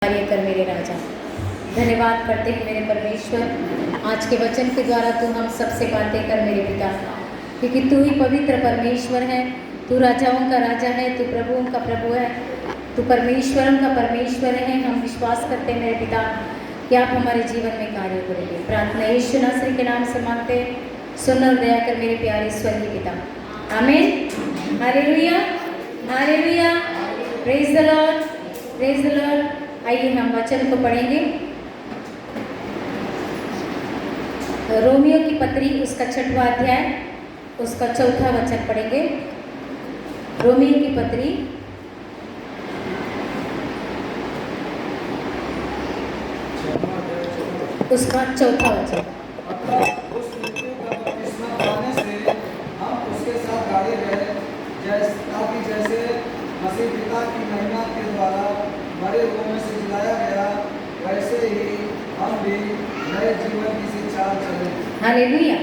कार्य कर मेरे राजा। धन्यवाद करते हैं मेरे परमेश्वर, आज के वचन के द्वारा तू हम सबसे बातें कर मेरे पिता, क्योंकि तू ही पवित्र परमेश्वर है। तू राजाओं का राजा है, तू प्रभुओं का प्रभु है, तू परमेश्वरों का परमेश्वर है। हम विश्वास करते हैं मेरे पिता कि आप हमारे जीवन में कार्य करेंगे। प्रार्थना यीशु नासरी के नाम से मांगते हैं, सुन और दया कर मेरे प्यारे स्वर्गीय पिता। आमीन। Hallelujah, hallelujah, praise the Lord, praise the Lord. आइए हम वचन को पढ़ेंगे। रोमियो की पत्री उसका 6वां अध्याय उसका 4था वचन पढ़ेंगे। रोमियो की पत्री उसका 4था वचन। उस मृत्यु का बपतिस्मा पाने से हम उसके साथ गाड़े गए, ताकि जैसे मसीह पिता की महिमा के द्वारा मरे हुओं में से जिलाया गया, वैसे ही हम भी नए जीवन की सी चाल चलें। हालेलुया।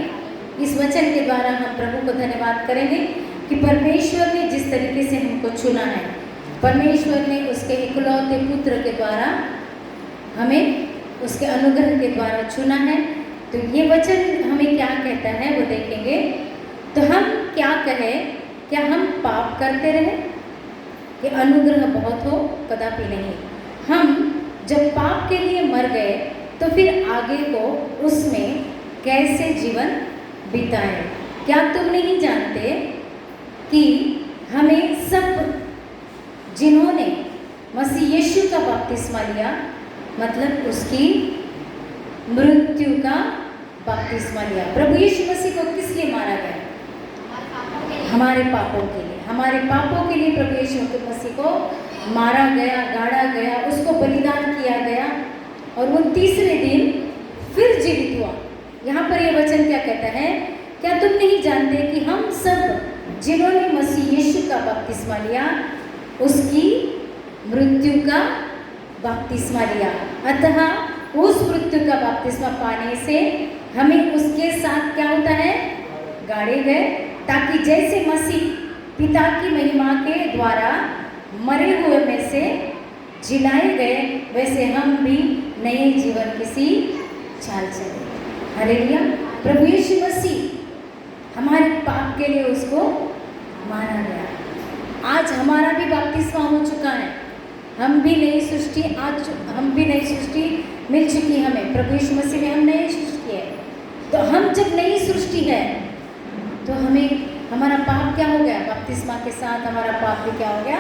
इस वचन के द्वारा हम प्रभु को धन्यवाद करेंगे कि परमेश्वर ने जिस तरीके से हमको चुना है, परमेश्वर ने उसके इकलौते पुत्र के द्वारा हमें उसके अनुग्रह के द्वारा चुना है। तो ये वचन हमें क्या कहता है वो देखेंगे। तो हम क्या कहें, क्या हम पाप करते रहे कि अनुग्रह बहुत हो? कदापि नहीं। हम जब पाप के लिए मर गए तो फिर आगे को उसमें कैसे जीवन बिताए? क्या तुम नहीं जानते कि हमें सब जिन्होंने मसीह यीशु का बपतिस्मा लिया, मतलब उसकी मृत्यु का बपतिस्मा लिया। प्रभु यीशु मसीह को किस लिए मारा गया? हमारे पापों के लिए। हमारे पापों के लिए प्रभु यीशु मसीह को मारा गया, गाड़ा गया, उसको बलिदान किया गया और वो तीसरे दिन फिर जीवित हुआ। यहाँ पर ये वचन क्या कहता है? क्या तुम नहीं जानते कि हम सब जिन्होंने मसीह यीशु का बपतिस्मा लिया, उसकी मृत्यु का बपतिस्मा लिया, अतः उस मृत्यु का बपतिस्मा पाने से हमें उसके साथ क्या होता है? गाड़े गए, ताकि जैसे मसीह पिता की महिमा के द्वारा मरे हुए में से जिलाए गए, वैसे हम भी नए जीवन की सी चाल चले। हालेलुया। प्रभु यीशु मसीह हमारे पाप के लिए उसको मारा गया। आज हमारा भी बपतिस्मा हो चुका है, हम भी नई सृष्टि, आज हम भी नई सृष्टि मिल चुकी हमें। प्रभु यीशु मसीह में हम नई सृष्टि है। तो हम जब नई सृष्टि है तो हमें हमारा पाप क्या हो गया? बपतिस्मा के साथ हमारा पाप भी क्या हो गया?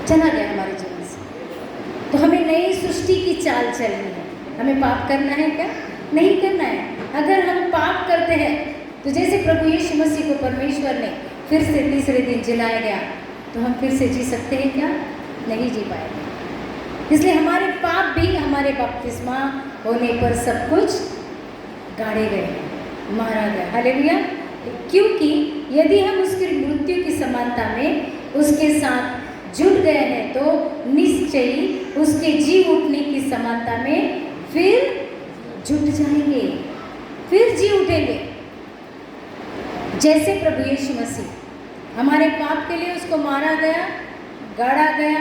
चला गया हमारे जीवन से। तो हमें नई सृष्टि की चाल चलनी है। हमें पाप करना है क्या? नहीं करना है। अगर हम पाप करते हैं तो जैसे प्रभु यीशु मसीह को परमेश्वर ने फिर से तीसरे दिन जिलाया गया, तो हम फिर से जी सकते हैं क्या? नहीं जी पाएंगे। इसलिए हमारे पाप भी हमारे बपतिस्मा होने पर सब कुछ गाड़े गए, मारा गया। हालेलुया। क्योंकि यदि हम उसकी मृत्यु की समानता में उसके साथ जुट गए हैं, तो निश्चय उसके जी उठने की समानता में फिर जुट जाएंगे, फिर जी उठेंगे। जैसे प्रभु यीशु मसीह हमारे पाप के लिए उसको मारा गया, गाड़ा गया,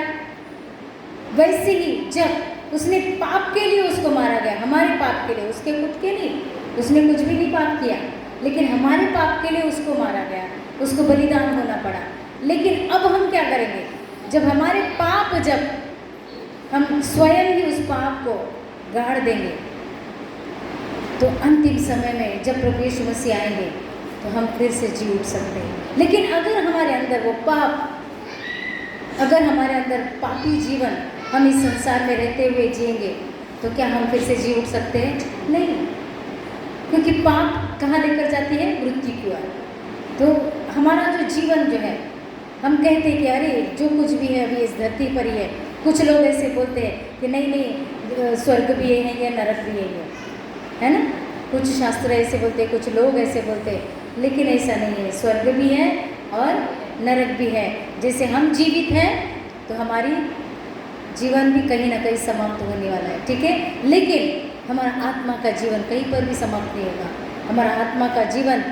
वैसे ही जब उसने पाप के लिए उसको मारा गया, हमारे पाप के लिए, उसके खुद के नहीं, उसने कुछ भी नहीं पाप किया, लेकिन हमारे पाप के लिए उसको मारा गया, उसको बलिदान होना पड़ा। लेकिन अब हम क्या करेंगे? जब हमारे पाप, जब हम स्वयं ही उस पाप को गाड़ देंगे, तो अंतिम समय में जब प्रभु यीशु मसीह आएंगे तो हम फिर से जी उठ सकते हैं। लेकिन अगर हमारे अंदर वो पाप, अगर हमारे अंदर पापी जीवन हम इस संसार में रहते हुए जिएंगे, तो क्या हम फिर से जी उठ सकते हैं? नहीं, क्योंकि पाप कहाँ लेकर जाती है? मृत्यु की ओर। तो हमारा जो जीवन जो है, हम कहते हैं कि अरे जो कुछ भी है अभी इस धरती पर ही है। कुछ लोग ऐसे बोलते हैं कि नहीं नहीं, स्वर्ग भी है या नरक भी है ना? कुछ शास्त्र ऐसे बोलते हैं, कुछ लोग ऐसे बोलते हैं, लेकिन ऐसा नहीं है। स्वर्ग भी है और नरक भी है। जैसे हम जीवित हैं तो हमारी जीवन भी कहीं ना कहीं समाप्त होने वाला है, ठीक है? लेकिन हमारा आत्मा का जीवन कहीं पर भी समाप्त नहीं होगा। हमारा आत्मा का जीवन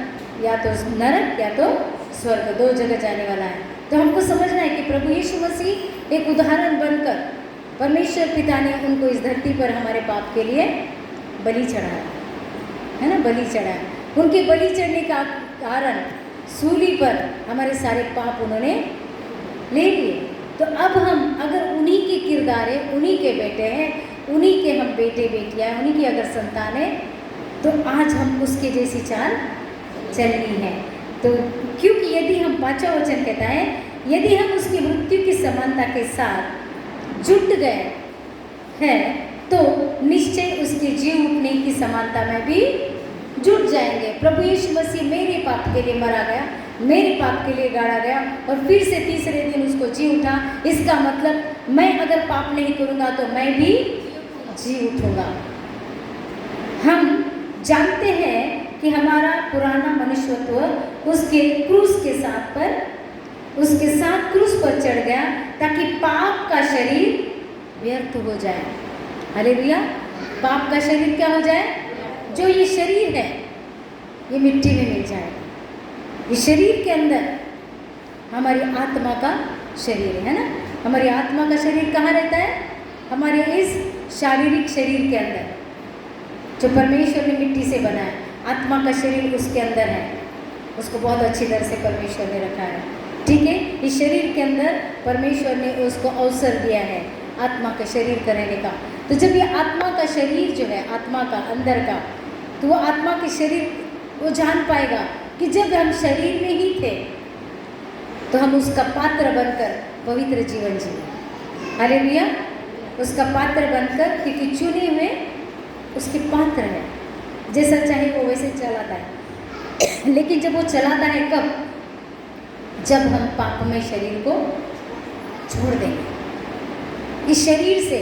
या तो नरक या तो स्वर्ग, दो जगह जाने वाला है। तो हमको समझना है कि प्रभु यीशु मसीह एक उदाहरण बनकर परमेश्वर पिता ने उनको इस धरती पर हमारे पाप के लिए बलि चढ़ाया, है ना, बलि चढ़ाया। उनके बलि चढ़ने का कारण सूली पर हमारे सारे पाप उन्होंने ले लिए। तो अब हम अगर उन्हीं के किरदार है, उन्हीं के बेटे हैं, उन्हीं के हम बेटे बेटियाँ, उन्हीं की अगर संतान है, तो आज हम उसके जैसी चाल चलनी है। तो क्योंकि यदि हम 5वां वचन कहता है, यदि हम उसकी मृत्यु की समानता के साथ जुट गए हैं तो निश्चय उसके जी उठने की समानता में भी जुट जाएंगे। प्रभु यीशु मसीह मेरे पाप के लिए मरा गया, मेरे पाप के लिए गाड़ा गया और फिर से तीसरे दिन उसको जी उठा। इसका मतलब मैं अगर पाप नहीं करूँगा तो मैं भी जी उठूँगा। हम जानते हैं कि हमारा पुराना मनुष्यत्व उसके क्रूस के साथ क्रूस पर चढ़ गया ताकि पाप का शरीर व्यर्थ हो जाए। हालेलुया। पाप का शरीर क्या हो जाए? जो ये शरीर है ये मिट्टी में मिल जाए। ये शरीर के अंदर हमारी आत्मा का शरीर है ना। हमारी आत्मा का शरीर कहाँ रहता है? हमारे इस शारीरिक शरीर के अंदर जो परमेश्वर ने मिट्टी से बनाया। आत्मा का शरीर उसके अंदर है, उसको बहुत अच्छी तरह से परमेश्वर ने रखा है। ठीक है, इस शरीर के अंदर परमेश्वर ने उसको अवसर दिया है आत्मा का शरीर का रहने का। तो जब ये आत्मा का शरीर जो है, आत्मा का अंदर का, तो वो आत्मा के शरीर वो जान पाएगा कि जब हम शरीर में ही थे तो हम उसका पात्र बनकर पवित्र जीवन जिए। हालेलुया। उसका पात्र बनकर, क्योंकि चुने हुए उसके पात्र है, जैसा चाहे वो वैसे चलाता है। लेकिन जब वो चलाता है कब? जब हम पाप में शरीर को छोड़ देंगे। इस शरीर से,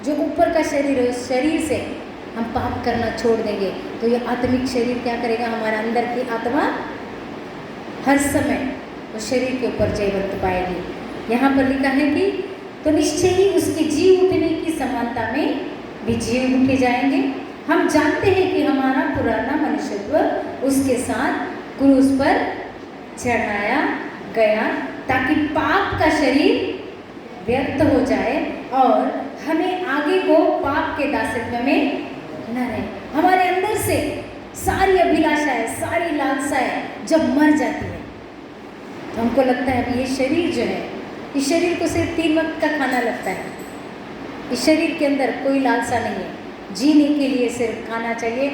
जो ऊपर का शरीर है, उस शरीर से हम पाप करना छोड़ देंगे तो ये आत्मिक शरीर क्या करेगा? हमारा अंदर की आत्मा हर समय उस शरीर के ऊपर जयवंत पाएगी। यहाँ पर लिखा है कि तो निश्चय ही उसके जी उठने की समानता में भी जी उठे जाएंगे। हम जानते हैं कि हमारा पुराना मनुष्यत्व उसके साथ क्रूस पर चढ़ाया गया ताकि पाप का शरीर व्यर्थ हो जाए और हमें आगे को पाप के दासत्व में न रहे। हमारे अंदर से सारी अभिलाषाएं, सारी लालसाएं जब मर जाती है तो हमको लगता है कि ये शरीर जो है, इस शरीर को सिर्फ 3 वक्त का खाना लगता है। इस शरीर के अंदर कोई लालसा नहीं है। जीने के लिए सिर्फ खाना चाहिए,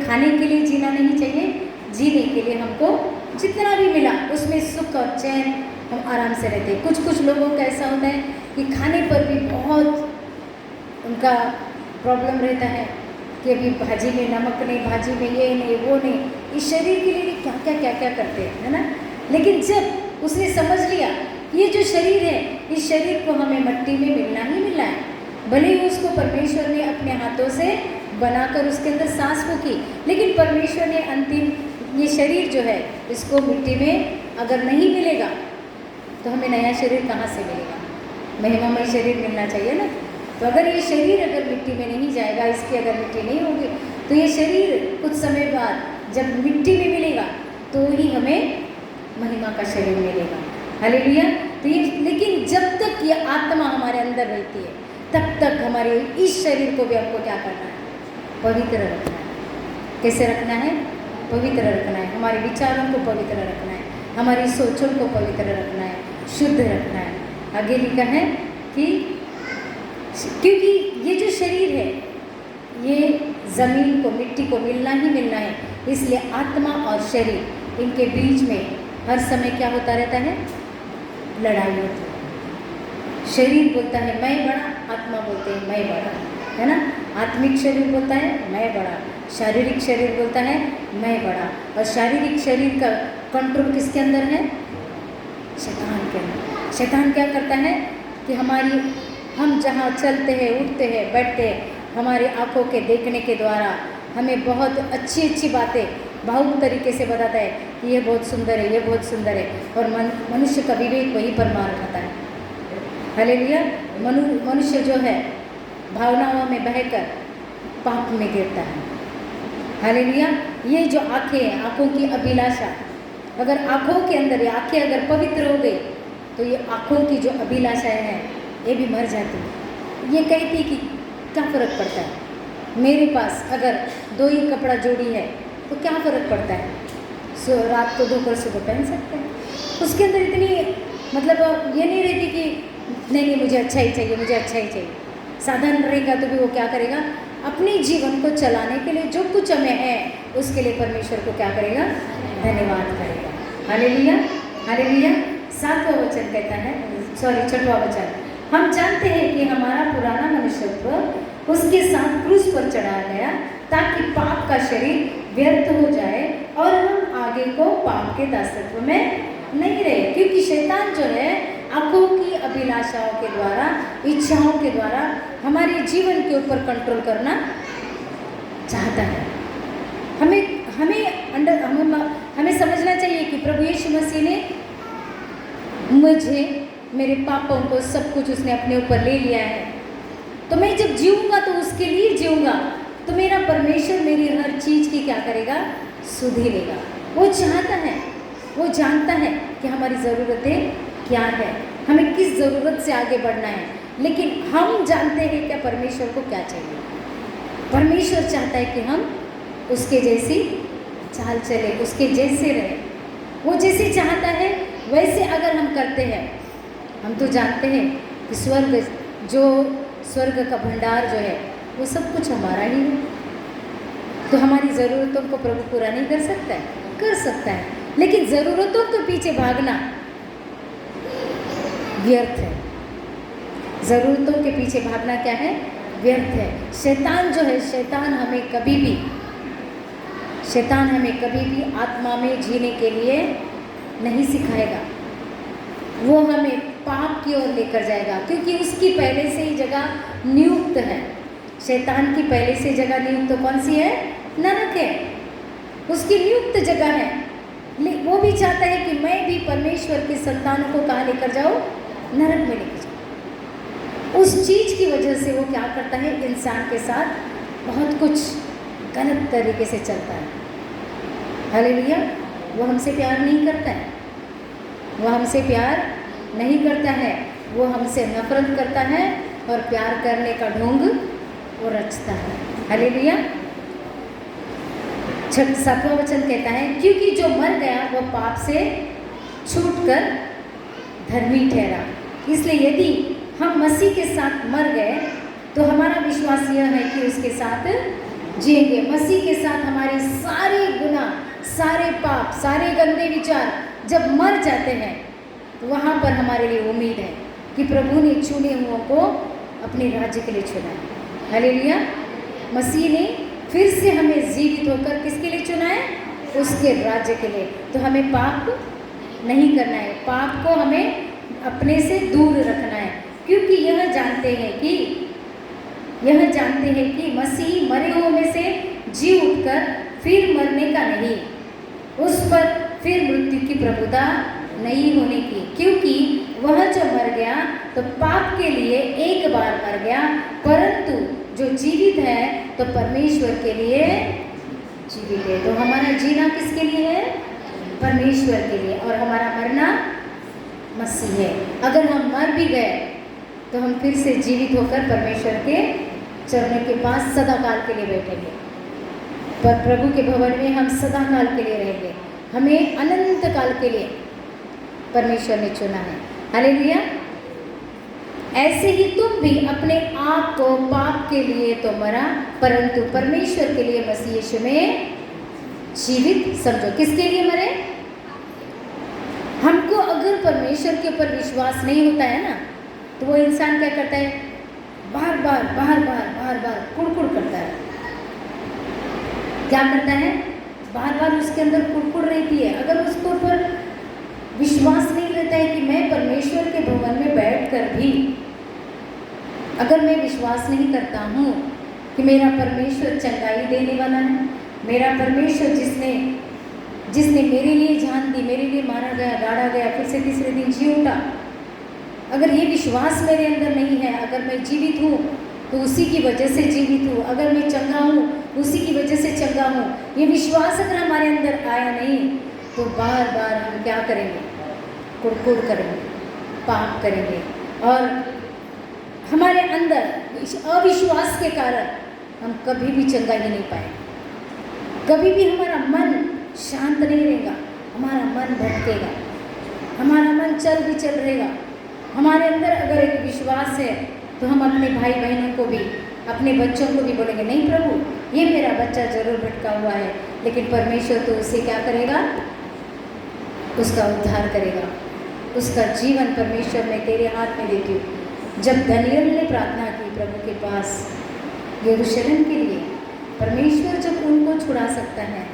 खाने के लिए जीना नहीं चाहिए। जीने के लिए हमको जितना भी मिला उसमें सुख और चैन, हम आराम से रहते हैं। कुछ लोगों का ऐसा होता है कि खाने पर भी बहुत उनका प्रॉब्लम रहता है कि अभी भाजी में नमक नहीं, भाजी में ये नहीं, वो नहीं। इस शरीर के लिए क्या क्या करते हैं, है ना। लेकिन जब उसने समझ लिया ये जो शरीर है, इस शरीर को हमें मट्टी में मिलना ही मिलना है। भले ही उसको परमेश्वर ने अपने हाथों से बनाकर उसके अंदर सांस फूकी, लेकिन परमेश्वर ने अंतिम ये शरीर जो है इसको मिट्टी में अगर नहीं मिलेगा तो हमें नया शरीर कहाँ से मिलेगा? महिमामय शरीर मिलना चाहिए ना। तो अगर ये शरीर अगर मिट्टी में नहीं जाएगा, इसकी अगर मिट्टी नहीं होगी, तो ये शरीर कुछ समय बाद जब मिट्टी में मिलेगा तो ही हमें महिमा का शरीर मिलेगा। हालेलुया। तो ये, लेकिन जब तक ये आत्मा हमारे अंदर रहती है तब तक हमारे इस शरीर को भी हमको क्या करना है? पवित्र रखना है। कैसे रखना है? पवित्र रखना है। हमारे विचारों को पवित्र रखना है, हमारी सोचों को पवित्र रखना है, शुद्ध रखना है। आगे लिखा है कि क्योंकि ये जो शरीर है ये ज़मीन को, मिट्टी को मिलना ही मिलना है, इसलिए आत्मा और शरीर इनके बीच में हर समय क्या होता रहता है? लड़ाई होती है। शरीर बोलता है मैं बड़ा, आत्मा बोलते हैं मैं बड़ा, है ना। आत्मिक शरीर बोलता है मैं बड़ा, शारीरिक शरीर बोलता है मैं बड़ा। और शारीरिक शरीर का कंट्रोल किसके अंदर है? शैतान के अंदर। शैतान क्या करता है कि हम जहाँ चलते हैं, उठते हैं, बैठते हैं, हमारी आँखों के देखने के द्वारा हमें बहुत अच्छी बातें भावुक तरीके से बताता है कि ये बहुत सुंदर है, ये बहुत सुंदर है, और मनुष्य का विवेक वहीं पर मार खाता है। हालेलुया। मनुष्य जो है भावनाओं में बहकर पाप में गिरता है। हालेलुया। ये जो आँखें हैं, आँखों की अभिलाषा, अगर आँखों के अंदर ये आँखें अगर पवित्र हो गई तो ये आँखों की जो अभिलाषाएं हैं ये भी मर जाती। ये कहती कि क्या फ़र्क पड़ता है, मेरे पास अगर 2 ही कपड़ा जोड़ी है तो क्या फ़र्क पड़ता है, रात को धोकर सुबह पहन सकते हैं। उसके अंदर इतनी मतलब ये नहीं रहती कि नहीं मुझे अच्छा ही चाहिए, मुझे अच्छा ही चाहिए। साधारण रहेगा तो भी वो क्या करेगा, अपने जीवन को चलाने के लिए जो कुछ हमें है उसके लिए परमेश्वर को क्या करेगा, धन्यवाद करेगा। Hallelujah, hallelujah. 7वां वचन कहता है, 6वां वचन, हम जानते हैं कि हमारा पुराना मनुष्यत्व उसके साथ क्रूस पर चढ़ाया गया ताकि पाप का शरीर व्यर्थ हो जाए और हम आगे को पाप के दासत्व में नहीं रहे। क्योंकि शैतान जो है आंखों की अभिलाषाओं के द्वारा, इच्छाओं के द्वारा हमारे जीवन के ऊपर कंट्रोल करना चाहता है। हमें समझना चाहिए कि प्रभु यीशु मसीह ने मुझे, मेरे पापों को सब कुछ उसने अपने ऊपर ले लिया है। तो मैं जब जीऊँगा तो उसके लिए जीऊँगा, तो मेरा परमेश्वर मेरी हर चीज़ की क्या करेगा, सुधि लेगा। वो चाहता है, वो जानता है कि हमारी ज़रूरतें क्या है, हमें किस ज़रूरत से आगे बढ़ना है। लेकिन हम जानते हैं क्या परमेश्वर को क्या चाहिए। परमेश्वर चाहता है कि हम उसके जैसी चाल चले, उसके जैसे रहे। वो जैसे चाहता है वैसे अगर हम करते हैं, हम तो जानते हैं कि स्वर्ग का भंडार जो है वो सब कुछ हमारा ही है। तो हमारी ज़रूरतों को प्रभु पूरा नहीं कर सकता है, कर सकता है, लेकिन ज़रूरतों के पीछे भागना व्यर्थ है। ज़रूरतों के पीछे भागना क्या है, व्यर्थ है। शैतान जो है, शैतान हमें कभी भी आत्मा में जीने के लिए नहीं सिखाएगा। वो हमें पाप की ओर लेकर जाएगा, क्योंकि उसकी पहले से ही जगह नियुक्त है। शैतान की पहले से जगह नियुक्त कौन सी है, नरक है, उसकी नियुक्त जगह है। वो भी चाहता है कि मैं भी परमेश्वर के संतानों को कहाँ लेकर जाऊँ, नरक में लेकर जाऊँ। उस चीज़ की वजह से वो क्या करता है, इंसान के साथ बहुत कुछ गलत तरीके से चलता है। हालेलुया। वो हमसे प्यार नहीं करता है, वो हमसे प्यार नहीं करता है, वो हमसे नफरत करता है और प्यार करने का ढोंग वो रचता है। हालेलुया। 7वां वचन कहता है, क्योंकि जो मर गया वो पाप से छूटकर धर्मी ठहरा। इसलिए यदि हम मसीह के साथ मर गए तो हमारा विश्वास यह है कि उसके साथ जिएंगे। मसीह के साथ हमारे सारे गुनाह, सारे पाप, सारे गंदे विचार जब मर जाते हैं तो वहाँ पर हमारे लिए उम्मीद है कि प्रभु ने चुने हुओं को अपने राज्य के लिए चुना है। हालेलुया। मसीह ने फिर से हमें जीवित होकर किसके लिए चुना है, उसके राज्य के लिए। तो हमें पाप नहीं करना है, पाप को हमें अपने से दूर रखना है, क्योंकि यह जानते हैं कि मसीह मरे हुओं में से जी उठकर फिर मरने का नहीं, उस पर फिर मृत्यु की प्रभुता नहीं होने की। क्योंकि वह जो मर गया तो पाप के लिए एक बार मर गया, परंतु जो जीवित है तो परमेश्वर के लिए जीवित है। तो हमारा जीना किसके लिए है, परमेश्वर के लिए, और हमारा मरना मसीह है। अगर हम मर भी गए तो हम फिर से जीवित होकर परमेश्वर के चरणों के पास सदा काल के लिए बैठेंगे। पर प्रभु के भवन में हम सदा काल के लिए रहेंगे। हमें अनंत काल के लिए परमेश्वर ने चुना है। हालेलुया। ऐसे ही तुम भी अपने आप को पाप के लिए तो मरा, परंतु परमेश्वर के लिए मसीह यीशु में जीवित समझो। किसके लिए मरे? हमको अगर परमेश्वर के ऊपर विश्वास नहीं होता है ना, तो वो इंसान क्या करता है, बार बार कुड़कुड़ करता है। क्या करता है, बार बार उसके अंदर कुड़कुड़ रहती है। अगर उसके ऊपर विश्वास नहीं रहता है कि मैं परमेश्वर के भवन में बैठकर भी, अगर मैं विश्वास नहीं करता हूँ कि मेरा परमेश्वर चंगाई देने वाला है, मेरा परमेश्वर जिसने मेरे लिए जान दी, मेरे लिए मारा गया, गाड़ा गया, फिर से तीसरे दिन जी उठा, अगर ये विश्वास मेरे अंदर नहीं है, अगर मैं जीवित हूँ तो उसी की वजह से जीवित हूँ, अगर मैं चंगा हूँ उसी की वजह से चंगा हूँ, ये विश्वास अगर हमारे अंदर आया नहीं तो बार बार हम क्या करेंगे, कुड़कुड़ करेंगे, पाप करेंगे और हमारे अंदर अविश्वास के कारण हम कभी भी चंगाई नहीं पाए, कभी भी हमारा मन शांत नहीं रहेगा, हमारा मन भटकेगा, हमारा मन चल विचल रहेगा। हमारे अंदर अगर एक विश्वास है तो हम अपने भाई बहनों को भी, अपने बच्चों को भी बोलेंगे, नहीं प्रभु ये मेरा बच्चा जरूर भटका हुआ है, लेकिन परमेश्वर तो उसे क्या करेगा, उसका उद्धार करेगा, उसका जीवन परमेश्वर मैं तेरे हाथ में देती हूँ। जब दानियेल ने प्रार्थना की प्रभु के पास यरूशलेम के लिए, परमेश्वर जब उनको छुड़ा सकता है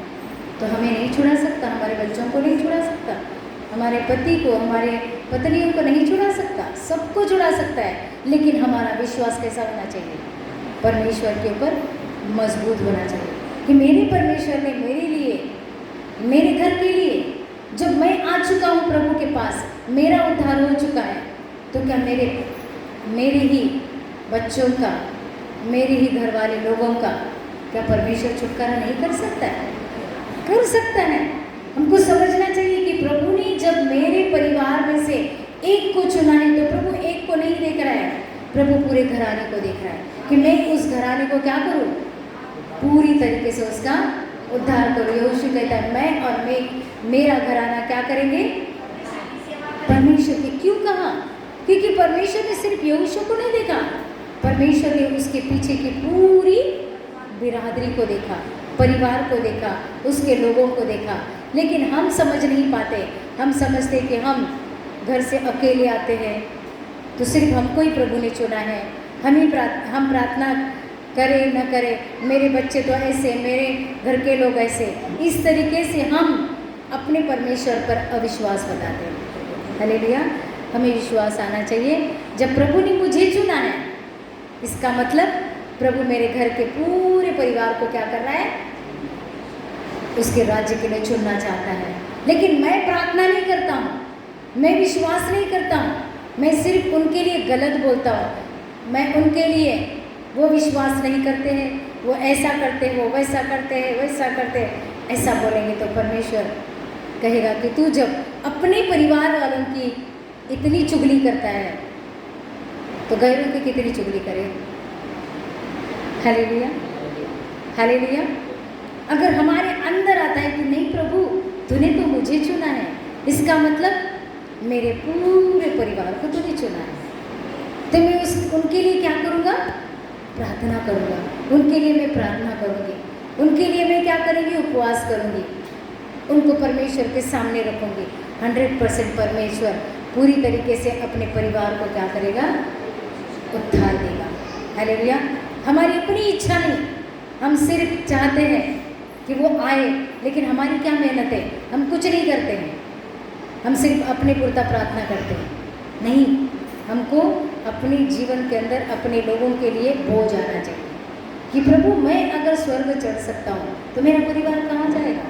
तो हमें नहीं छुड़ा सकता, हमारे बच्चों को नहीं छुड़ा सकता, हमारे पति को, हमारे पत्नियों को नहीं छुड़ा सकता, सबको छुड़ा सकता है, लेकिन हमारा विश्वास कैसा होना चाहिए, परमेश्वर के ऊपर मजबूत होना चाहिए कि मेरे परमेश्वर ने मेरे लिए, मेरे घर के लिए, जब मैं आ चुका हूँ प्रभु के पास, मेरा उद्धार हो चुका है, तो क्या मेरे ही बच्चों का, मेरे ही घर वाले लोगों का क्या परमेश्वर छुटकारा नहीं कर सकता है? कर सकता है। हमको समझना चाहिए कि प्रभु ने जब मेरे परिवार में से एक को चुना है तो प्रभु एक को नहीं देख रहा है, प्रभु पूरे घराने को देख रहा है कि मैं उस घराने को क्या करूं, पूरी तरीके से उसका उद्धार करूं। यहोशू कहता है मैं और मेरा घराना क्या करेंगे, परमेश्वर की। क्यों कहा? क्योंकि परमेश्वर ने सिर्फ यहोशू को नहीं देखा, परमेश्वर ने उसके पीछे की पूरी बिरादरी को देखा, परिवार को देखा, उसके लोगों को देखा। लेकिन हम समझ नहीं पाते, हम समझते कि हम घर से अकेले आते हैं तो सिर्फ हमको ही प्रभु ने चुना है, हम प्रार्थना करें न करें, मेरे बच्चे तो ऐसे, मेरे घर के लोग ऐसे, इस तरीके से हम अपने परमेश्वर पर अविश्वास बताते हैं। हालेलुया। हमें विश्वास आना चाहिए, जब प्रभु ने मुझे चुना है, इसका मतलब प्रभु मेरे घर के पूरे परिवार को क्या कर रहा है, उसके राज्य के लिए चुनना चाहता है। लेकिन मैं प्रार्थना नहीं करता हूँ, मैं विश्वास नहीं करता हूँ, मैं सिर्फ उनके लिए गलत बोलता हूँ, मैं उनके लिए, वो विश्वास नहीं करते हैं, वो ऐसा करते हैं, वो वैसा करते हैं, वैसा करते हैं, ऐसा बोलेंगे तो परमेश्वर कहेगा कि तू जब अपने परिवार वालों की इतनी चुगली करता है तो गैरों की कितनी चुगली करे। Hallelujah, hallelujah. अगर हमारे अंदर आता है कि नहीं प्रभु तूने तो मुझे चुना है, इसका मतलब मेरे पूरे परिवार को तूने चुना है, तो मैं उनके लिए क्या करूँगा, प्रार्थना करूँगा, उनके लिए मैं प्रार्थना करूँगी, उनके लिए मैं क्या करूँगी, उपवास करूँगी, उनको परमेश्वर के सामने रखूँगी। 100% परमेश्वर पूरी तरीके से अपने परिवार को क्या करेगा, उद्धार देगा। हालेलुया। हमारी अपनी इच्छा नहीं, हम सिर्फ चाहते हैं कि वो आए, लेकिन हमारी क्या मेहनत है, हम कुछ नहीं करते हैं, हम सिर्फ अपने पुरता प्रार्थना करते हैं। नहीं, हमको अपने जीवन के अंदर अपने लोगों के लिए बोझ आना चाहिए कि प्रभु मैं अगर स्वर्ग चढ़ सकता हूँ तो मेरा परिवार कहाँ जाएगा,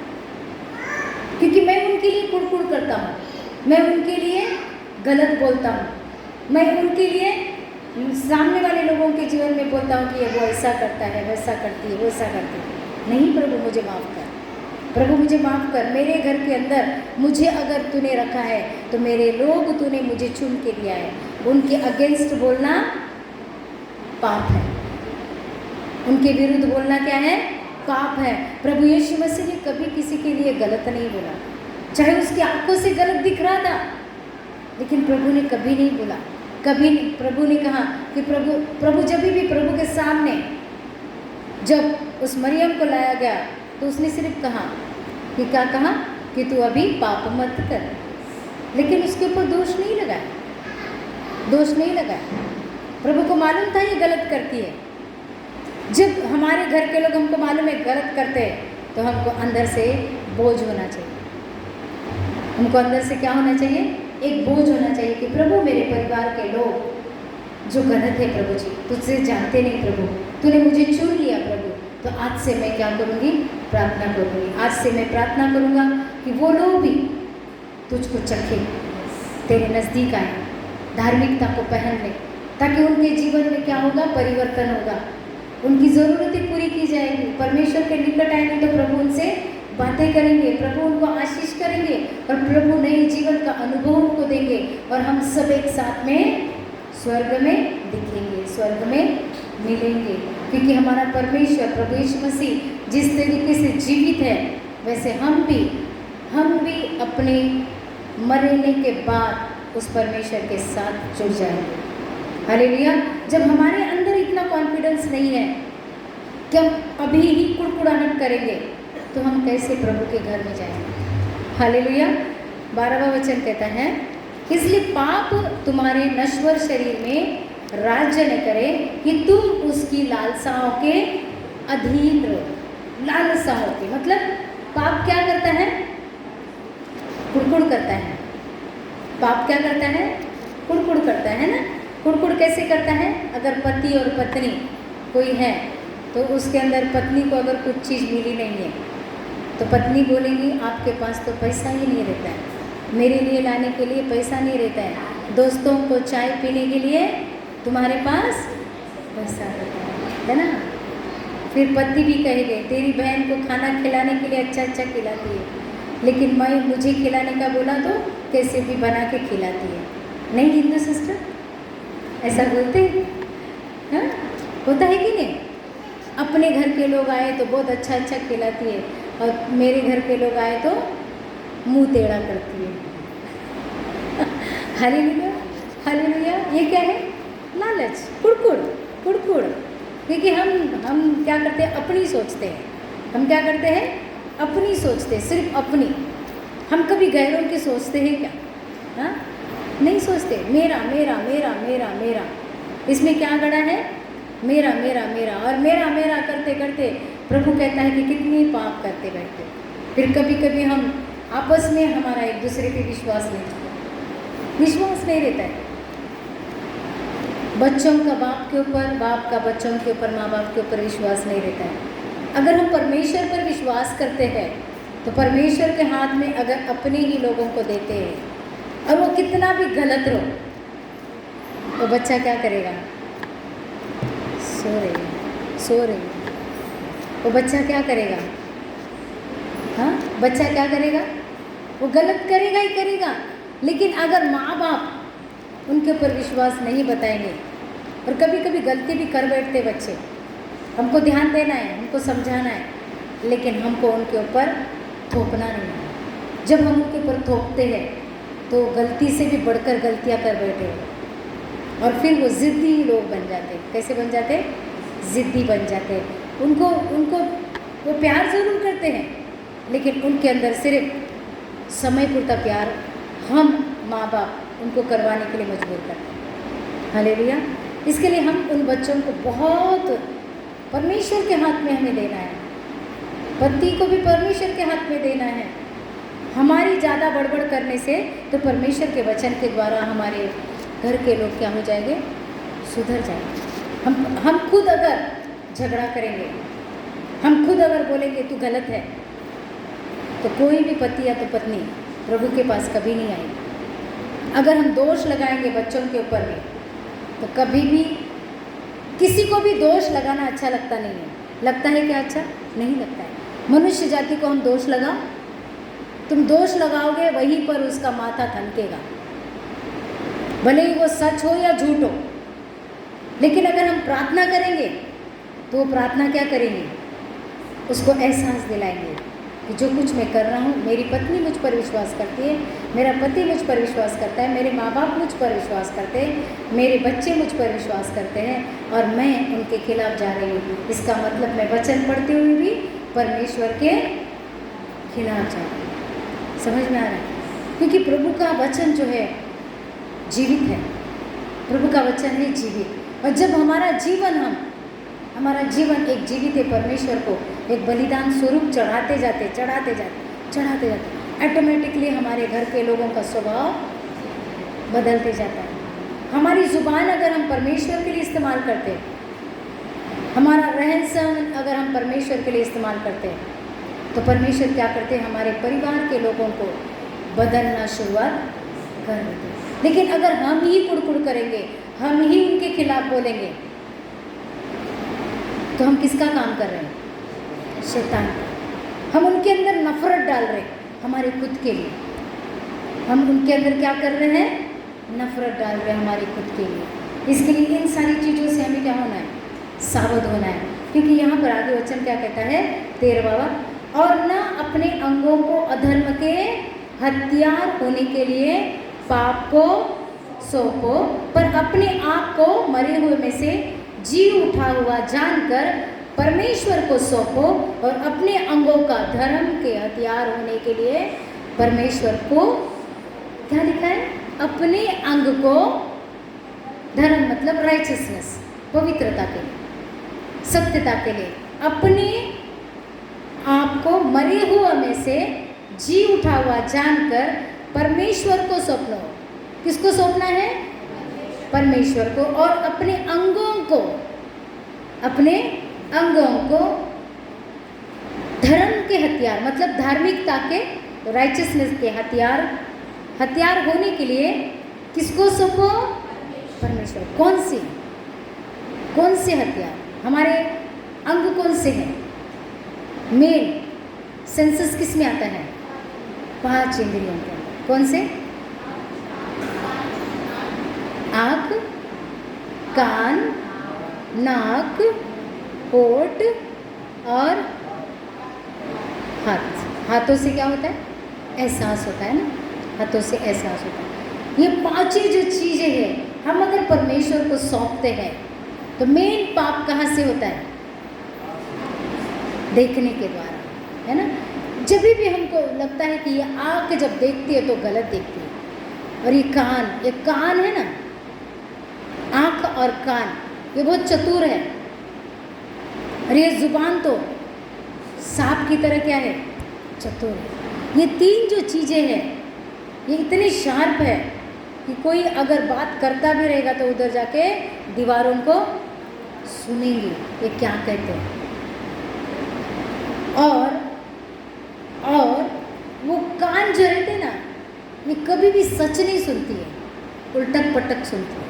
क्योंकि मैं उनके लिए कुड़कुड़ करता हूँ, मैं उनके लिए गलत बोलता हूँ, मैं उनके लिए सामने वाले लोगों के जीवन में बोलता हूँ कि ये वो ऐसा करता है, वैसा करती है, वैसा करती है। नहीं प्रभु मुझे माफ़ कर, प्रभु मुझे माफ़ कर, मेरे घर के अंदर मुझे अगर तूने रखा है तो मेरे लोग तूने मुझे चुन के दिया है, उनके अगेंस्ट बोलना पाप है, उनके विरुद्ध बोलना क्या है, पाप है। प्रभु यीशु मसीह ने कभी किसी के लिए गलत नहीं बोला, चाहे उसकी आंखों से गलत दिख रहा था, लेकिन प्रभु ने कभी नहीं बोला, कभी नहीं। प्रभु ने कहा कि प्रभु जब भी प्रभु के सामने जब उस मरियम को लाया गया तो उसने सिर्फ कहा कि क्या कहा कि तू अभी पाप मत कर, लेकिन उसके ऊपर दोष नहीं लगाया, दोष नहीं लगाया। प्रभु को मालूम था ये गलत करती है। जब हमारे घर के लोग हमको मालूम है गलत करते हैं तो हमको अंदर से बोझ होना चाहिए, हमको अंदर से क्या होना चाहिए, एक बोझ होना चाहिए कि प्रभु मेरे परिवार के लोग जो गलत है प्रभु जी, तुझसे जानते नहीं प्रभु, तूने मुझे चुन लिया प्रभु, तो आज से मैं क्या करूँगी, प्रार्थना करूँगी। आज से मैं प्रार्थना करूँगा कि वो लोग भी तुझको चखे, तेरे नज़दीक आए, धार्मिकता को पहन ले, ताकि उनके जीवन में क्या होगा, परिवर्तन होगा, उनकी ज़रूरतें पूरी की जाएगी। परमेश्वर के निकट आएंगे तो प्रभु उनसे बातें करेंगे, प्रभु उनको आशीष करेंगे और प्रभु नए जीवन का अनुभव उनको देंगे और हम सब एक साथ में स्वर्ग में दिखेंगे, स्वर्ग में मिलेंगे। क्योंकि हमारा परमेश्वर प्रभु यीशु मसीह जिस तरीके से जीवित है, वैसे हम भी अपने मरने के बाद उस परमेश्वर के साथ जुड़ जाएंगे। हालेलुया। जब हमारे अंदर इतना कॉन्फिडेंस नहीं है कि हम अभी ही कुड़कुड़ाहट करेंगे, तो हम कैसे प्रभु के घर में जाएंगे। हालेलुया। 12वां वचन कहता है, इसलिए पाप तुम्हारे नश्वर शरीर में राज्य न करे कि तुम उसकी लालसाओं के अधीन रहो। लालसाओं के मतलब पाप क्या करता है? कुड़कुड़ करता है। पाप क्या करता है? कुड़कुड़ करता है ना। कुड़कुड़ कैसे करता है? अगर पति और पत्नी कोई है तो उसके अंदर पत्नी को अगर कुछ चीज़ मिली नहीं है तो पत्नी बोलेगी आपके पास तो पैसा ही नहीं रहता है, मेरे लिए लाने के लिए पैसा नहीं रहता है, दोस्तों को चाय पीने के लिए तुम्हारे पास पैसा रहता है ना। फिर पति भी कहेंगे तेरी बहन को खाना खिलाने के लिए अच्छा खिलाती है, लेकिन मुझे खिलाने का बोला तो कैसे भी बना के खिलाती है। नहीं हिंदू सिस्टर, ऐसा बोलते हैं? हाँ, होता है कि नहीं? अपने घर के लोग आए तो बहुत अच्छा खिलाती है, और मेरे घर के लोग आए तो मुंह टेढ़ा करती है। Hallelujah, hallelujah. ये क्या है? लालच, कुड़कुड़। क्योंकि हम क्या करते हैं? अपनी सोचते हैं। हम क्या करते हैं? अपनी सोचते हैं, सिर्फ अपनी। हम कभी गैरों की सोचते हैं क्या? हाँ, नहीं सोचते। मेरा मेरा मेरा मेरा मेरा, इसमें क्या गड़ा है? मेरा मेरा मेरा। और मेरा करते करते प्रभु कहता है कि कितनी पाप करते बैठते। फिर कभी कभी हम आपस में हमारा एक दूसरे पे विश्वास नहीं रहता है। बच्चों का बाप के ऊपर, बाप का बच्चों के ऊपर, माँ बाप के ऊपर विश्वास नहीं रहता है। अगर हम परमेश्वर पर विश्वास करते हैं तो परमेश्वर के हाथ में अगर अपने ही लोगों को देते हैं और वो कितना भी गलत रहो, तो बच्चा क्या करेगा? सो रही। वो बच्चा क्या करेगा? हाँ, बच्चा क्या करेगा? वो गलत करेगा ही करेगा। लेकिन अगर माँ बाप उनके ऊपर विश्वास नहीं बताएंगे, और कभी कभी गलती भी कर बैठते बच्चे, हमको ध्यान देना है, हमको समझाना है, लेकिन हमको उनके ऊपर थोपना नहीं है। जब हम उनके ऊपर थोपते हैं तो गलती से भी बढ़कर गलतियाँ कर बैठे हैं, और फिर वो ज़िद्दी लोग बन जाते हैं। कैसे बन जाते हैं? ज़िद्दी बन जाते हैं। उनको वो प्यार ज़रूर करते हैं, लेकिन उनके अंदर सिर्फ समय पूरता प्यार हम माँ बाप उनको करवाने के लिए मजबूर करते हैं। हालेलुया। इसके लिए हम उन बच्चों को बहुत परमेश्वर के हाथ में हमें देना है। पति को भी परमेश्वर के हाथ में देना है। हमारी ज़्यादा बड़बड़ करने से तो परमेश्वर के वचन के द्वारा हमारे घर के लोग क्या हो जाएंगे? सुधर जाएंगे। हम खुद अगर झगड़ा करेंगे, हम खुद अगर बोलेंगे तू गलत है, तो कोई भी पति या तो पत्नी प्रभु के पास कभी नहीं आएगी। अगर हम दोष लगाएंगे बच्चों के ऊपर भी, तो कभी भी किसी को भी दोष लगाना अच्छा लगता नहीं है। लगता है क्या? अच्छा नहीं लगता है। मनुष्य जाति को हम दोष लगाओ, तुम दोष लगाओगे वहीं पर उसका माथा थनकेगा, भले ही वो सच हो या झूठ हो। लेकिन अगर हम प्रार्थना करेंगे तो वो प्रार्थना क्या करेंगे? उसको एहसास दिलाएंगे कि जो कुछ मैं कर रहा हूँ, मेरी पत्नी मुझ पर विश्वास करती है, मेरा पति मुझ पर विश्वास करता है, मेरे माँ बाप मुझ पर विश्वास करते हैं, मेरे बच्चे मुझ पर विश्वास करते हैं, और मैं उनके खिलाफ जा रही हूँ। इसका मतलब मैं वचन पढ़ते हुए भी परमेश्वर के खिलाफ जा रही हूँ। समझ में आ रहा है? क्योंकि प्रभु का वचन जो है जीवित है। प्रभु का वचन है जीवित, और जब हमारा जीवन एक जीवित है परमेश्वर को एक बलिदान स्वरूप चढ़ाते जाते ऑटोमेटिकली हमारे घर के लोगों का स्वभाव बदलते जाता है। हमारी ज़ुबान अगर हम परमेश्वर के लिए इस्तेमाल करते हैं, हमारा रहन सहन अगर हम परमेश्वर के लिए इस्तेमाल करते हैं, तो परमेश्वर क्या करते हैं? हमारे परिवार के लोगों को बदलना शुरुआत कर देते हैं। लेकिन अगर हम ही कुड़कुड़ करेंगे, हम ही उनके खिलाफ बोलेंगे, तो हम किसका काम कर रहे हैं? शैतान का। हम उनके अंदर नफरत डाल रहे हैं हमारे खुद के लिए। हम उनके अंदर क्या कर रहे हैं? नफरत डाल रहे हैं हमारे खुद के लिए। इसके लिए इन सारी चीज़ों से हमें क्या होना है, सावध होना है। क्योंकि यहाँ पर आगे वचन क्या कहता है 13वां, और न अपने अंगों को अधर्म के हथियार होने के लिए पाप को सौंपो, पर अपने आप को मरे हुए में से जी उठा हुआ जानकर परमेश्वर को सौंपो, और अपने अंगों का धर्म के हथियार होने के लिए परमेश्वर को, क्या लिखा है, अपने अंग को, धर्म मतलब राइचियसनेस, पवित्रता के लिए, सत्यता के लिए, अपने आप को मरे हुए में से जी उठा हुआ जानकर परमेश्वर को सौंपना। किसको सौंपना है? परमेश्वर को। और अपने अंगों को, अपने अंगों को धर्म के हथियार मतलब धार्मिकता के, राइचियसनेस के हथियार होने के लिए किसको सौंपो? परमेश्वर। कौन से हथियार? हमारे अंग कौन से हैं? मेन सेंसस किस में आता है? 5 इंद्रियों के अंदर। कौन से? आँख, कान, नाक, होठ और हाथ। हाथों से क्या होता है? एहसास होता है ना, हाथों से एहसास होता है। ये 5 जो चीज़ें हैं, हम अगर परमेश्वर को सौंपते हैं तो मेन पाप कहाँ से होता है? देखने के द्वारा, है ना। जब भी हमको लगता है कि ये आँख जब देखती है तो गलत देखती है, और ये कान है ना, आँख और कान ये बहुत चतुर है, और ये जुबान तो सांप की तरह क्या है? चतुर है। ये 3 जो चीज़ें हैं ये इतनी शार्प है कि कोई अगर बात करता भी रहेगा तो उधर जाके दीवारों को सुनेंगे ये क्या कहते हैं। और वो कान जो रहते हैं ना, ये कभी भी सच नहीं सुनती है, उल्टक पटक सुनती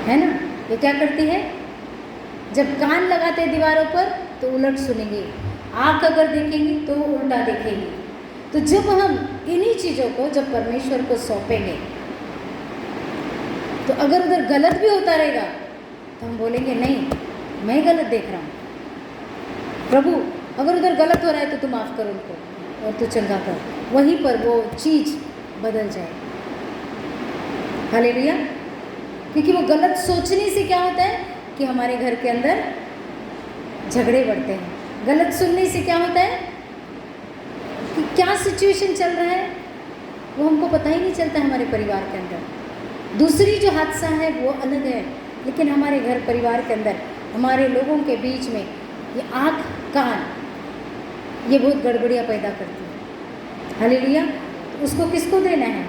है ना। ये क्या करती है? जब कान लगाते हैं दीवारों पर तो उलट सुनेंगे, आँख अगर देखेंगी तो उल्टा देखेंगी। तो जब हम इन्हीं चीज़ों को जब परमेश्वर को सौंपेंगे तो अगर उधर गलत भी होता रहेगा तो हम बोलेंगे नहीं, मैं गलत देख रहा हूँ, प्रभु अगर उधर गलत हो रहा है तो तू माफ़ कर उनको और तू चंगा कर, वहीं पर वो चीज़ बदल जाए। हालेलुया। क्योंकि वो गलत सोचने से क्या होता है कि हमारे घर के अंदर झगड़े बढ़ते हैं। गलत सुनने से क्या होता है कि क्या सिचुएशन चल रहा है वो हमको पता ही नहीं चलता हमारे परिवार के अंदर। दूसरी जो हादसा है वो अलग है, लेकिन हमारे घर परिवार के अंदर हमारे लोगों के बीच में ये आँख कान ये बहुत गड़बड़ियाँ पैदा करती है। हालेलुया। तो उसको किसको देना है?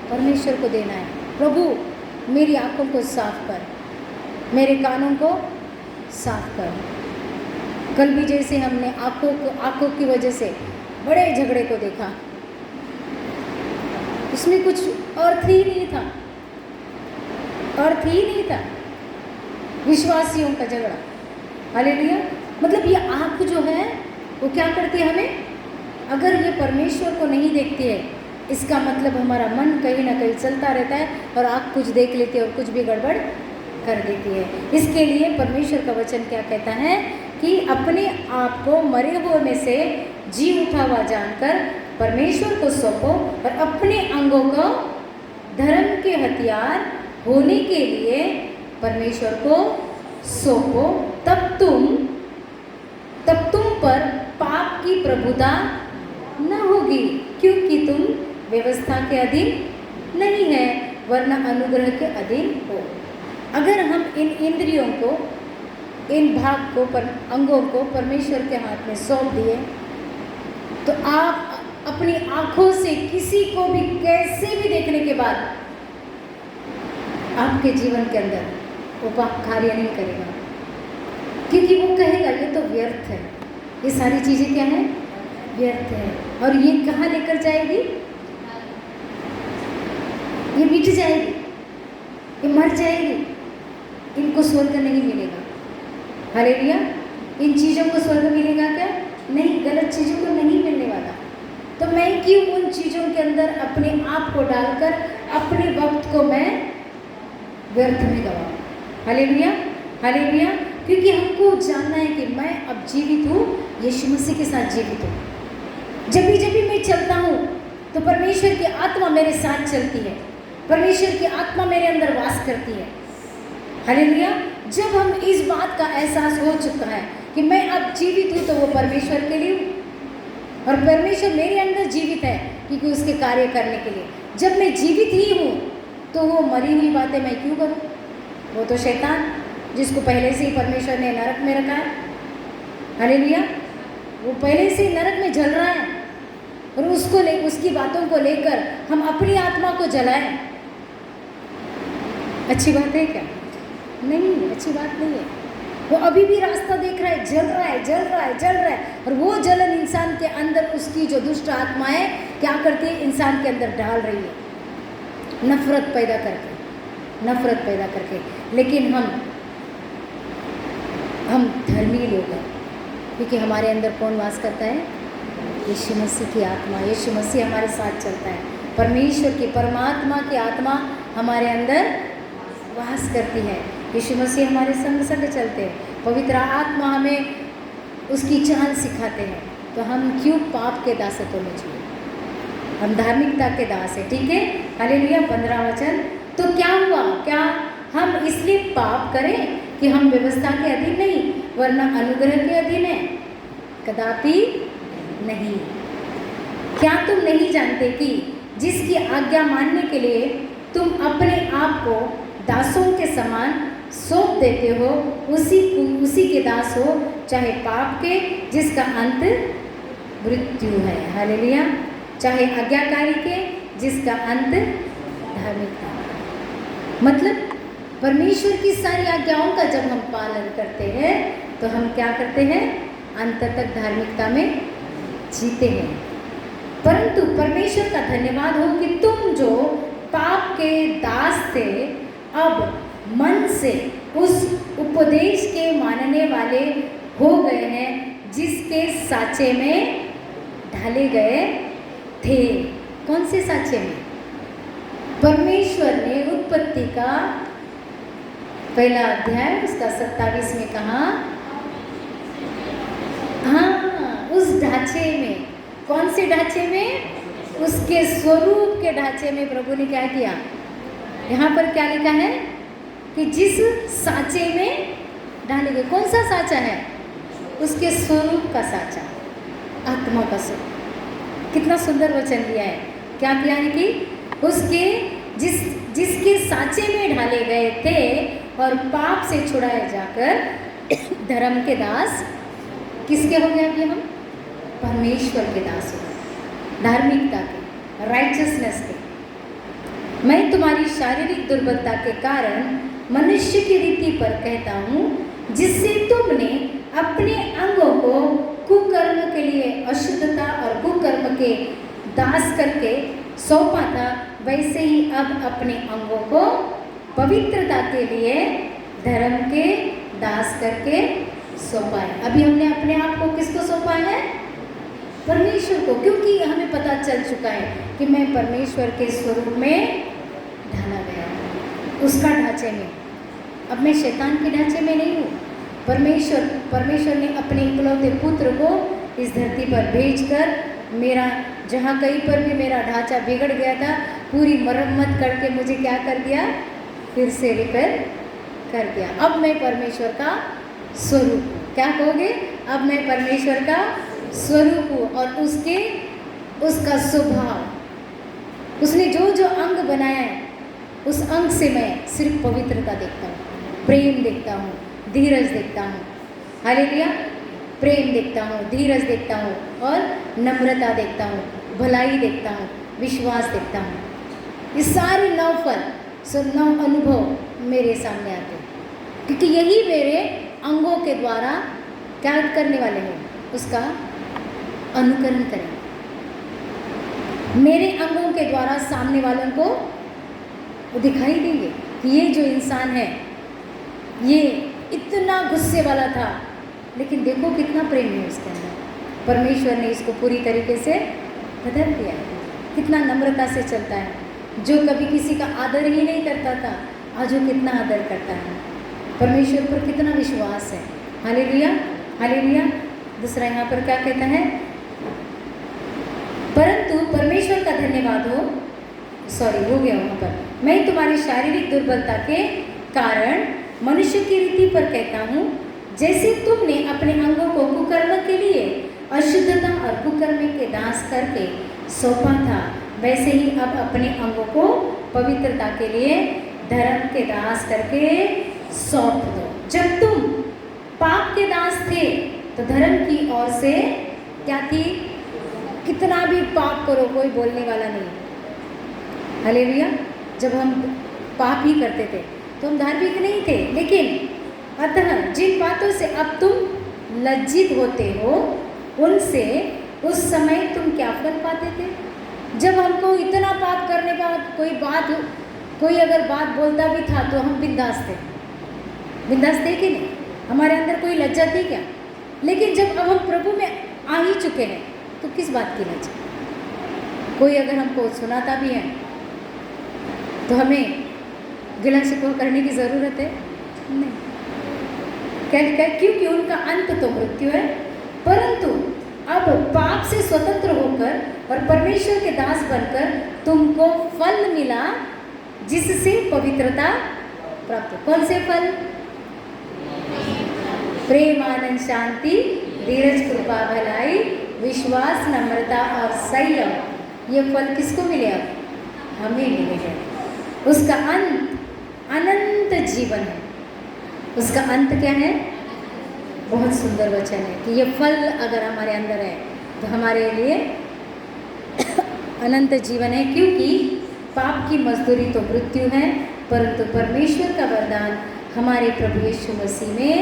परमेश्वर को देना है। प्रभु मेरी आँखों को साफ कर, मेरे कानों को साफ कर। कल भी जैसे हमने आँखों की वजह से बड़े झगड़े को देखा, उसमें कुछ अर्थ ही नहीं था, विश्वासियों का झगड़ा। हालेलुया। मतलब ये आँख जो है वो क्या करती है हमें, अगर ये परमेश्वर को नहीं देखती है इसका मतलब हमारा मन कहीं ना कहीं चलता रहता है और आँख कुछ देख लेती है और कुछ भी गड़बड़ कर देती है। इसके लिए परमेश्वर का वचन क्या कहता है कि अपने आप को मरे हुए में से जी उठा हुआ जानकर परमेश्वर को सौंपो और अपने अंगों को धर्म के हथियार होने के लिए परमेश्वर को सौंपो, तब तुम पर पाप की प्रभुता न होगी, क्योंकि तुम व्यवस्था के अधीन नहीं है वरना अनुग्रह के अधीन हो। अगर हम इन इंद्रियों को, इन भाग को, अंगों को परमेश्वर के हाथ में सौंप दिए तो आप अपनी आँखों से किसी को भी कैसे भी देखने के बाद आपके जीवन के अंदर वो पाप कार्य नहीं करेगा, क्योंकि वो कहेगा ये तो व्यर्थ है, ये सारी चीज़ें क्या है? व्यर्थ है। और ये कहाँ लेकर जाएगी? ये मिट जाएगी, ये मर जाएगी, इनको स्वर्ग नहीं मिलेगा। हालेलुया। इन चीज़ों को स्वर्ग मिलेगा क्या? नहीं, गलत चीज़ों को नहीं मिलने वाला। तो मैं क्यों उन चीज़ों के अंदर अपने आप को डालकर अपने वक्त को मैं व्यर्थ में गवाऊं। Hallelujah, hallelujah. क्योंकि हमको जानना है कि मैं अब जीवित हूँ, यीशु मसीह के साथ जीवित हूँ। जब भी मैं चलता हूँ तो परमेश्वर की आत्मा मेरे साथ चलती है, परमेश्वर की आत्मा मेरे अंदर वास करती है। हालेलुया। जब हम इस बात का एहसास हो चुका है कि मैं अब जीवित हूँ, तो वो परमेश्वर के लिए हूँ और परमेश्वर मेरे अंदर जीवित है क्योंकि उसके कार्य करने के लिए। जब मैं जीवित ही हूँ तो वो मरी हुई बातें मैं क्यों करूँ? वो तो शैतान, जिसको पहले से ही परमेश्वर ने नरक में रखा है, हालेलुया, वो पहले से ही नरक में जल रहा है और उसकी बातों को लेकर हम अपनी आत्मा को जलाएं। अच्छी बात है क्या? नहीं, अच्छी बात नहीं है। वो अभी भी रास्ता देख रहा है, जल रहा है, जल रहा है, जल रहा है, और वो जलन इंसान के अंदर, उसकी जो दुष्ट आत्माएं क्या करती है, इंसान के अंदर डाल रही है, नफरत पैदा करके, नफरत पैदा करके। लेकिन हम धर्मी लोग हैं क्योंकि हमारे अंदर कौन वास करता है? यीशु मसीह की आत्मा। यीशु मसीह हमारे साथ चलता है, परमेश्वर की, परमात्मा की आत्मा हमारे अंदर वास करती है। यीशु मसीह हमारे संग संग चलते हैं, पवित्र आत्मा हमें उसकी चाल सिखाते हैं। तो हम क्यों पाप के दासत्व में जिए? हम धार्मिकता के दास हैं, ठीक है। हालेलुया। 15 वचन। तो क्या हुआ? क्या हम इसलिए पाप करें कि हम व्यवस्था के अधीन नहीं वरना अनुग्रह के अधीन हैं? कदापि नहीं। क्या तुम नहीं जानते कि जिसकी आज्ञा मानने के लिए तुम अपने आप को दासों के समान सौंप देते हो, उसी के दास हो, चाहे पाप के जिसका अंत मृत्यु है। हालेलुया। चाहे आज्ञाकारी के जिसका अंत धार्मिकता। मतलब परमेश्वर की सारी आज्ञाओं का जब हम पालन करते हैं तो हम क्या करते हैं? अंत तक धार्मिकता में जीते हैं। परंतु परमेश्वर का धन्यवाद हो कि तुम जो पाप के दास थे, अब मन से उस उपदेश के मानने वाले हो गए हैं जिसके साँचे में ढाले गए थे। कौन से साँचे में? परमेश्वर ने उत्पत्ति का 1 अध्याय उसका 27 में कहा, हाँ, उस ढांचे में। कौन से ढांचे में? उसके स्वरूप के ढांचे में प्रभु ने क्या किया? यहाँ पर क्या लिखा है कि जिस साँचे में डाले गए। कौन सा साँचा है? उसके स्वरूप का साँचा, आत्मा का स्वरूप। कितना सुंदर वचन दिया है। क्या किया है कि उसके जिसके साँचे में ढाले गए थे और पाप से छुड़ाए जाकर धर्म के दास किसके हो गए? अभी हम परमेश्वर के दास हो गए, धार्मिकता के, राइचसनेस के। मैं तुम्हारी शारीरिक दुर्बलता के कारण मनुष्य की रीति पर कहता हूँ, जिससे तुमने अपने अंगों को कुकर्म के लिए अशुद्धता और कुकर्म के दास करके सौंपा था, वैसे ही अब अपने अंगों को पवित्रता के लिए धर्म के दास करके सौंपा है। अभी हमने अपने आप को किसको सौंपा है? परमेश्वर को, क्योंकि हमें पता चल चुका है कि मैं परमेश्वर के स्वरूप में ढाला गया हूँ, उसका ढांचे में। अब मैं शैतान के ढांचे में नहीं हूँ। परमेश्वर ने अपने इकलौते पुत्र को इस धरती पर भेजकर मेरा, जहाँ कहीं पर भी मेरा ढांचा बिगड़ गया था, पूरी मरम्मत करके मुझे क्या कर दिया? फिर से रिपेयर कर दिया। अब मैं परमेश्वर का स्वरूप हूँ। क्या कहोगे? अब मैं परमेश्वर का स्वरूप हूँ और उसका स्वभाव, उसने जो जो अंग बनाया है उस अंग से मैं सिर्फ पवित्रता देखता हूँ, प्रेम देखता हूँ, धीरज देखता हूँ। हालेलुया। प्रेम देखता हूँ, धीरज देखता हूँ और नम्रता देखता हूँ, भलाई देखता हूँ, विश्वास देखता हूँ। ये सारे 9 फल, 9 अनुभव मेरे सामने आते हैं, क्योंकि यही मेरे अंगों के द्वारा क्या करने वाले हैं? उसका अनुकरण करें। मेरे अंगों के द्वारा सामने वालों को वो दिखाई देंगे कि ये जो इंसान है ये इतना गुस्से वाला था, लेकिन देखो कितना प्रेम है उसके अंदर। परमेश्वर ने इसको पूरी तरीके से बदल दिया है, कितना नम्रता से चलता है, जो कभी किसी का आदर ही नहीं करता था, आज वो कितना आदर करता है। परमेश्वर पर कितना विश्वास है। Hallelujah, hallelujah. दूसरा यहाँ पर क्या कहता है, परंतु परमेश्वर का धन्यवाद हो, सॉरी हो गया वहाँ पर, मैं तुम्हारी शारीरिक दुर्बलता के कारण मनुष्य की रीति पर कहता हूँ, जैसे तुमने अपने अंगों को कुकर्म के लिए अशुद्धता और कुकर्म के दास करके सौंपा था, वैसे ही अब अपने अंगों को पवित्रता के लिए धर्म के दास करके सौंप दो। जब तुम पाप के दास थे तो धर्म की ओर से क्या थी, कितना भी पाप करो कोई बोलने वाला नहीं। हालेलुया। जब हम पाप ही करते थे तो हम धार्मिक नहीं थे, लेकिन अतः जिन बातों से अब तुम लज्जित होते हो उनसे उस समय तुम क्या फल पाते थे। जब हमको इतना पाप करने के बाद कोई अगर बात बोलता भी था तो हम बिंदास थे, बिंदास थे कि नहीं, हमारे अंदर कोई लज्जा थी क्या। लेकिन जब अब हम प्रभु में आ ही चुके हैं तो किस बात की लज्जा। कोई अगर हमको सुनाता भी है तो हमें गिला शिकवा करने की ज़रूरत है नहीं, क्या, क्योंकि उनका अंत तो मृत्यु है। परंतु अब पाप से स्वतंत्र होकर और परमेश्वर के दास बनकर तुमको फल मिला, जिससे पवित्रता प्राप्त। कौन से फल? प्रेम, आनंद, शांति, धीरज, कृपा, भलाई, विश्वास, नम्रता और संयम। ये फल किसको मिले? अब हमें मिले हैं। उसका अंत अनंत जीवन है। उसका अंत क्या है? बहुत सुंदर वचन है कि ये फल अगर हमारे अंदर है तो हमारे लिए अनंत जीवन है, क्योंकि पाप की मजदूरी तो मृत्यु है, परंतु परमेश्वर का वरदान हमारे प्रभु यीशु मसीह में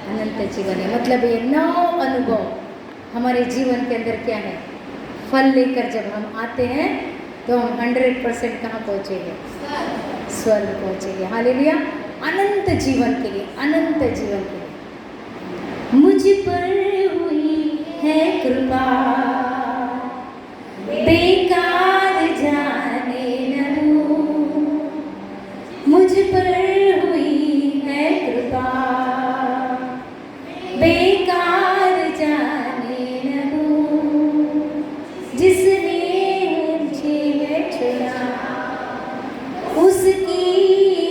अनंत जीवन है। मतलब ये 9 अनुभव हमारे जीवन के अंदर क्या है, फल लेकर जब हम आते हैं तो हम 100% कहाँ पहुँचेंगे? स्वर्ग पहुँचेंगे। हालेलुया। अनंत जीवन के लिए, अनंत जीवन के लिए। मुझ पर हुई है कृपा, बेकार जाने न दूं। मुझ पर हुई है कृपा, बेकार जाने न दूं। जिसने मुझे चुना उसकी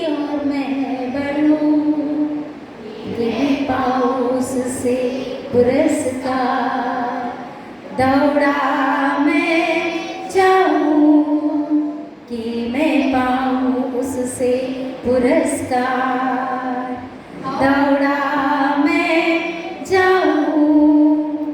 ओर मैं बढ़ूं, ये पाऊं उससे पुरस्कार। दौड़ा मैं जाऊं कि मैं पाऊं उससे पुरस्कार।